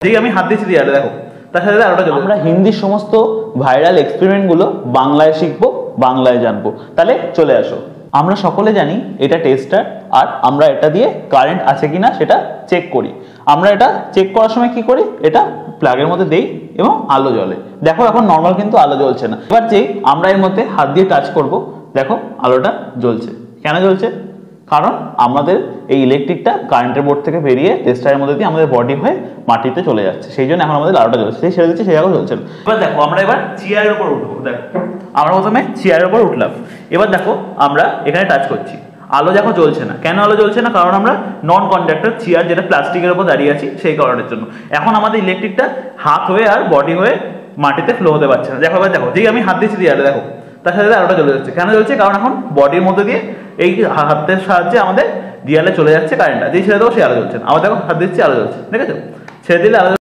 যেই আমি হাত দিচ্ছি দিয়ালে দেখো তার সাথে আলোটা জ্বলে। আমরা হিন্দির সমস্ত ভাইরাল এক্সপেরিমেন্ট গুলো বাংলায় শিখবো, বাংলায় জানবো। তাহলে চলে আসো। আমরা সকলে জানি এটা টেস্টার, আর আমরা এটা দিয়ে কারেন্ট আছে কিনা সেটা চেক করি। আমরা এটা চেক করার সময় কি করি, এটা প্লাগের মধ্যে দেই এবং আলো জ্বলে। দেখো এখন নর্মাল কিন্তু আলো জ্বলছে না। এবার যেই আমরা এর মধ্যে হাত দিয়ে টাচ করব, দেখো আলোটা জ্বলছে। কেন জ্বলছে? কারণ আমাদের এই ইলেকট্রিকটা কারেন্টের বোর্ড থেকে বেরিয়ে টেস্টারের মধ্যে দিয়ে আমাদের বডি হয়ে মাটিতে চলে যাচ্ছে, সেই জন্য এখন আমাদের আলোটা জ্বলছে। সেই ছেড়ে দিচ্ছে, সেই জায়গায় জ্বলছে না। এবার দেখো আমরা এবার চেয়ারের উপর উঠবো। দেখো আমরা প্রথমে চেয়ারের উপর উঠলাম। এবার দেখো আমরা এখানে টাচ করছি, আলো দেখো জ্বলছে না। কেন আলো জ্বলছে না? কারণ আমরা নন কন্ডাক্টর চেয়ার, যেটা প্লাস্টিকের উপর দাঁড়িয়ে আছি, সেই কারণের জন্য। এখন আমাদের ইলেকট্রিকটা হাত হয়ে আর বডি হয়ে মাটিতে ফ্লো হতে পারছে না। দেখো এবার দেখো যেই আমি হাত দিচ্ছি দিয়ালে, দেখো তার সাথে আলোটা জ্বলে যাচ্ছে। কেন জ্বলছে? কারণ এখন বডির মধ্যে দিয়ে এই হাতের সাহায্যে আমাদের দিয়ালে চলে যাচ্ছে কারেন্টটা। যেই ছেড়ে দেবো সেই আলো জ্বলছে না। আবার দেখো হাত দিচ্ছি আলো জ্বলছে, ঠিক আছে? ছেড়ে দিলে আলো